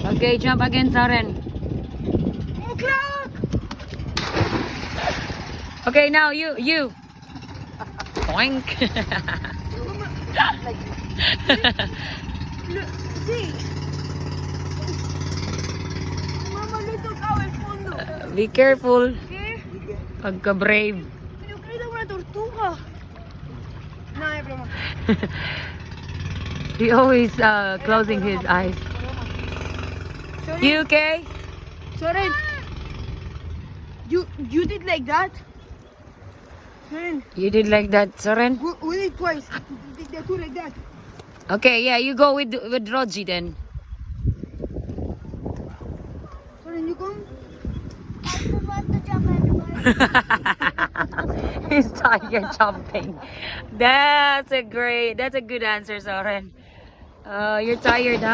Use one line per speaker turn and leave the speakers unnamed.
Okay, jump again, Soren.
O'clock!
Okay, now you. Boink.
Look, see. Mama, lutok ako el fondo.
Be careful.
¿Qué?
Pagka-brave.
Pero creo que es una tortuga. No, es broma.
He always closing his eyes.
Sorry.
You okay?
Soren, you did like that? Soren,
You did like that, Soren?
we did twice. Did the two like that?
Okay, yeah, you go with Roji then.
Soren, you come?
He's tired jumping. That's a good answer, Soren. You're tired, huh?